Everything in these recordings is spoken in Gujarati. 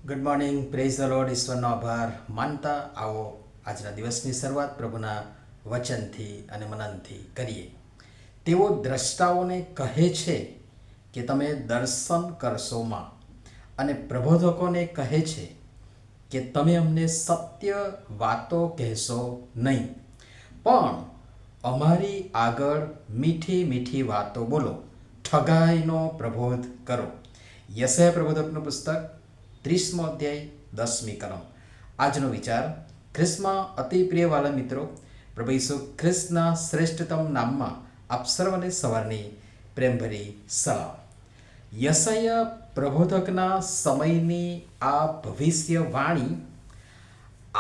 Good morning, praise the Lord. ઈશ્વરનો આભાર માનતા આવો આજના દિવસની શરૂઆત પ્રભુના વચનથી અને મનનથી કરીએ. તેઓ દ્રષ્ટાઓને કહે છે કે તમે દર્શન કરશોમાં, અને પ્રબોધકોને કહે છે કે તમે અમને સત્ય વાતો કહેશો નહીં, પણ અમારી આગળ મીઠી મીઠી વાતો બોલો, ઠગાઈનો પ્રબોધ કરો. યશાયા પ્રબોધકનું પુસ્તક 30મો અધ્યાય 10મી કલમ. આજનો વિચાર ખ્રિસ્તમાં અતિ પ્રિય વાલા મિત્રો, પ્રભુ ઈસુ ખ્રિસ્તના શ્રેષ્ઠતમ નામમાં આપ સર્વને સવારની પ્રેમભરી સલામ. યશાયા પ્રબોધકના સમયની આ ભવિષ્યવાણી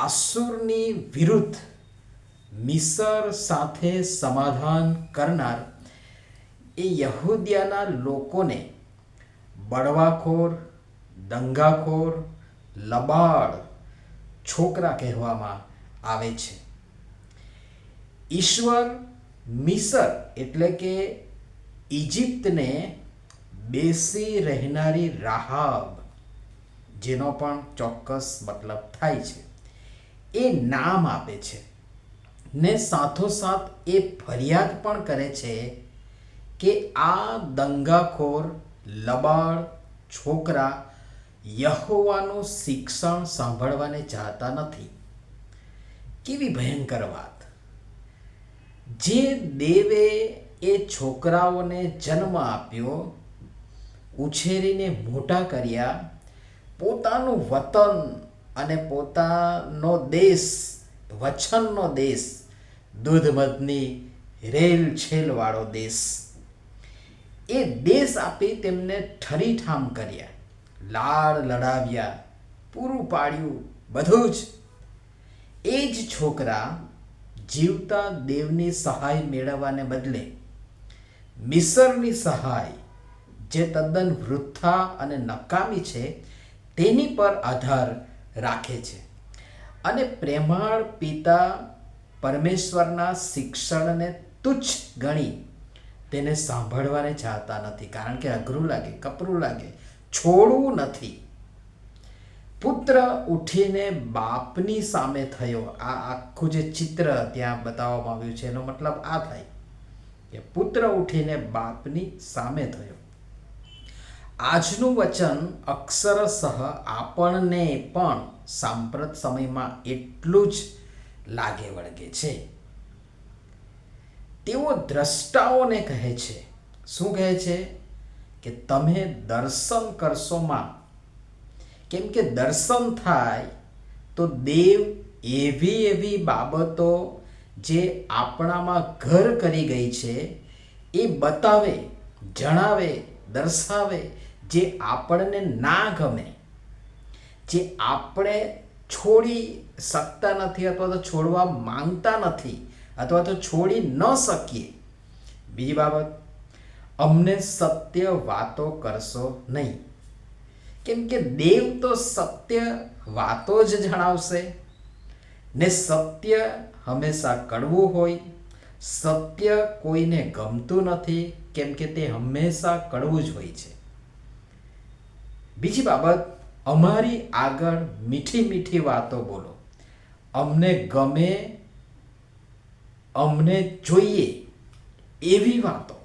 આસુરની વિરુદ્ધ મિસર સાથે સમાધાન કરનાર એ યહૂદિયાના લોકોને બળવાખોર, દંગાખોર, લબાડ છોકરા કહેવામાં આવે છે. ઈશ્વર મિસર એટલે કે ઇજિપ્તને બેસી રહેનારી રાહાબ, જેનો પણ ચોક્કસ મતલબ થાય છે, એ નામ આપે છે ને સાથોસાથ એ ફરિયાદ પણ કરે છે કે આ દંગાખોર, લબાડ છોકરા યહોવાનું શિક્ષણ સાંભળવાને ચાહતા નથી. કેવી ભયંકર વાત! જે દેવે એ છોકરાઓને જન્મ આપ્યો, ઉછેરીને મોટા કર્યા, પોતાનું વતન અને પોતાનો દેશ, વચનનો દેશ, દૂધ મધની રેલછેલવાળો દેશ, એ દેશ આપી તેમને ઠરીઠામ કર્યા, લાડ લડાવ્યા, પૂરું પાડ્યું, બધું જ. એ જ છોકરા જીવતા દેવની સહાય મેળવવાને બદલે મિસરની સહાય, જે તદ્દન વૃથા અને નકામી છે, તેની પર આધાર રાખે છે અને પ્રેમાળ પિતા પરમેશ્વરના શિક્ષણને તુચ્છ ગણી તેને સાંભળવાને ચાહતા નથી, કારણ કે અઘરું લાગે, કપરું લાગે, છોડવું નથી. પુત્ર ઉઠીને બાપની સામે થયો, આ આખું જે ચિત્ર ત્યાં બતાવવામાં આવ્યું છે એનો મતલબ આ થાય કે પુત્ર ઉઠીને બાપની સામે થયો. આજનું વચન અક્ષરશઃ આપણને પણ સાંપ્રત સમયમાં એટલું જ લાગે વળગે છે. તેઓ દ્રષ્ટાઓને કહે છે, શું કહે છે? કે તમે દર્શન કરશોમાં. કેમ કે દર્શન થાય તો દેવ એવી એવી બાબતો જે આપણામાં ઘર કરી ગઈ છે એ બતાવે, જણાવે, દર્શાવે, જે આપણને ના ગમે, જે આપણે છોડી શકતા નથી અથવા તો છોડવા માંગતા નથી અથવા તો છોડી ન શકીએ. બીજી બાબત, અમને સત્ય વાતો કરશો નહીં. કેમ કે દેવ તો સત્ય વાતો જ જણાવશે ને સત્ય હંમેશા કડવું હોય. સત્ય કોઈને ગમતું નથી, કેમ કે તે હંમેશા કડવું જ હોય છે. બીજી બાબત, અમારી આગળ મીઠી મીઠી વાતો બોલો, અમને ગમે, અમને જોઈએ એવી વાતો,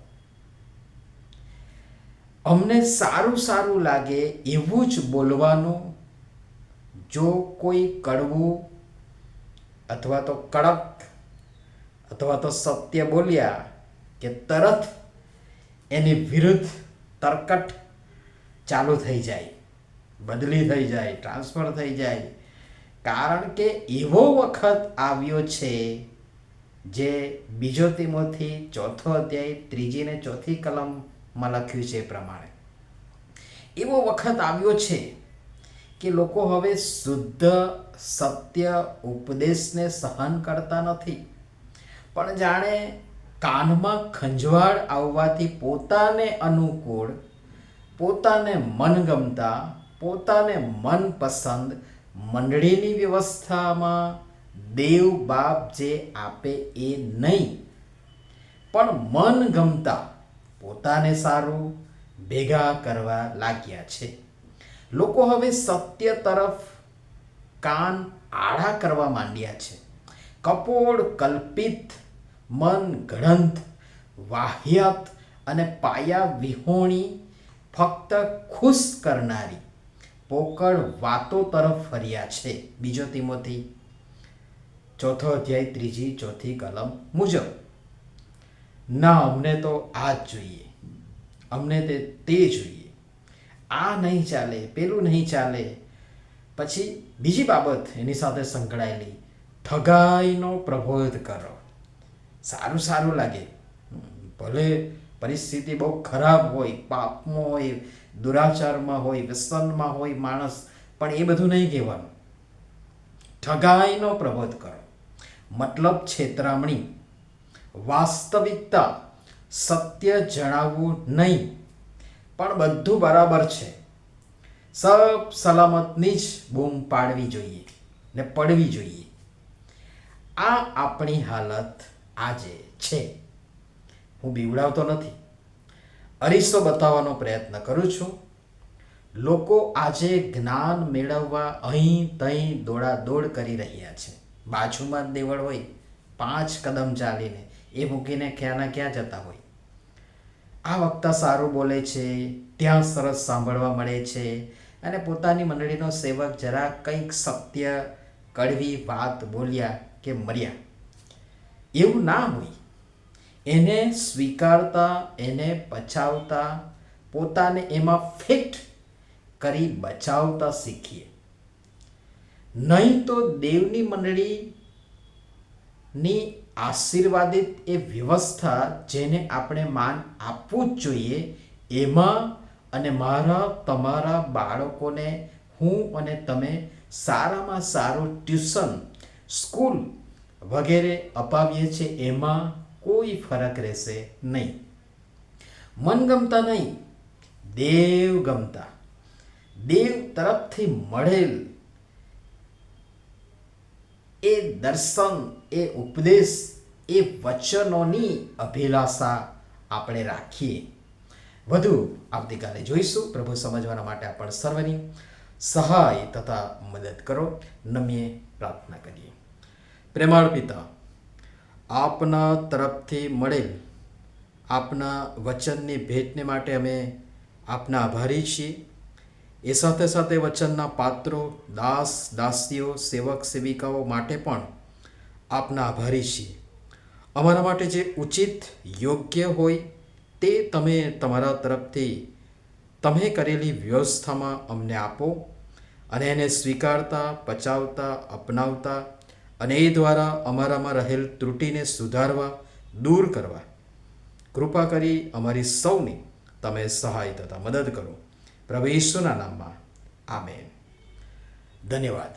અમને સારું સારું લાગે એવું જ બોલવાનું. જો કોઈ કડવું અથવા તો કડક અથવા તો સત્ય બોલ્યા કે તરત એની વિરુદ્ધ તરકટ ચાલુ થઈ જાય, બદલી થઈ જાય, ટ્રાન્સફર થઈ જાય. કારણ કે એવો વખત આવ્યો છે, જે બીજો તિમોથી 4થો અધ્યાય 3જી ને 4થી કલમમાં લખ્યું છે એ પ્રમાણે. એવો વખત આવ્યો છે કે લોકો હવે શુદ્ધ સત્ય ઉપદેશને સહન કરતા નથી, પણ જાણે કાનમાં ખંજવાળ આવવાથી પોતાને અનુકૂળ, પોતાને મનગમતા, પોતાને મનપસંદ મંડળીની વ્યવસ્થામાં દેવ બાપ જે આપે એ નહીં, પણ મનગમતા પોતાને સારું ભેગા કરવા લાગ્યા છે. લોકો હવે સત્ય તરફ કાન આડા કરવા માંડ્યા છે. કપોળ, કલ્પિત, મન ગણંત, વાહિયાત અને પાયા વિહોણી, ફક્ત ખુશ કરનારી પોકળ વાતો તરફ ફર્યા છે. બીજો તિમોથી 4 અધ્યાય 3-4 કલમ મુજબ. ના, અમને તો આ જ જોઈએ, અમને તે જોઈએ, આ નહીં ચાલે, પેલું નહીં ચાલે. પછી બીજી બાબત એની સાથે સંકળાયેલી, ઠગાઈનો પ્રબોધ કરો. સારું સારું લાગે, ભલે પરિસ્થિતિ બહુ ખરાબ હોય, પાપમાં હોય, દુરાચારમાં હોય, વ્યસનમાં હોય માણસ, પણ એ બધું નહીં કહેવાનું. ઠગાઈનો પ્રબોધ કરો મતલબ છેતરામણી, વાસ્તવિકતા, સત્ય જણાવવું નહીં, પણ બધું બરાબર છે, સબ સલામતની જ બૂમ પાડવી જોઈએ ને પડવી જોઈએ. આ આપણી હાલત આજે છે. હું બીવડાવતો નથી, અરીસો બતાવવાનો પ્રયત્ન કરું છું. લોકો આજે જ્ઞાન મેળવવા અહીં તહીં દોડાદોડ કરી રહ્યા છે. બાજુમાં જ દેવળ હોય, 5 કદમ ચાલીને એ મૂકીને ક્યાંના ક્યાં જતા હોય. આ વક્તા સારું બોલે છે, ત્યાં સરસ સાંભળવા મળે છે, અને પોતાની મંડળીનો સેવક જરા કંઈક સત્ય કડવી વાત બોલ્યા કે મર્યા, એવું ના હોય. એને સ્વીકારતા, એને પચાવતા, પોતાને એમાં ફિટ કરી બચાવતા શીખીએ. નહીં તો દેવની મંડળીની આશીર્વાદિત એ વ્યવસ્થા જેને આપણે માન આપવું જ જોઈએ, એમાં અને મારા તમારા બાળકોને હું અને તમે સારામાં સારું ટ્યુશન, સ્કૂલ વગેરે અપાવીએ છીએ, એમાં કોઈ ફરક રહેશે નહીં. મનગમતા નહીં, દેવ ગમતા, દેવ તરફથી મળેલ એ દર્શન, એ ઉપદેશ, એ વચનોની અભિલાષા આપણે રાખીએ. વધુ આવતીકાલે જોઈશું. પ્રભુ સમજવાના માટે આપણ સર્વની સહાય તથા મદદ કરો. નમીએ પ્રાર્થના કરીએ. પ્રેમાળ પિતા, આપના તરફથી મળેલ આપના વચનની ભેટને માટે અમે આપના આભારી છીએ. એ સાથે સાથે વચનના પાત્રો, દાસ દાસીઓ, સેવક સેવિકાઓ માટે પણ આપના આભારી છીએ. અમારા માટે જે ઉચિત યોગ્ય હોય તે તમે તમારા તરફથી તમે કરેલી વ્યવસ્થામાં અમને આપો, અને એને સ્વીકારતા, પચાવતા, અપનાવતા, અને એ દ્વારા અમારામાં રહેલ ત્રુટિને સુધારવા, દૂર કરવા કૃપા કરી અમારી સૌની તમે સહાય તથા મદદ કરો. પ્રભુ ઈસુના નામમાં આમેન. ધન્યવાદ.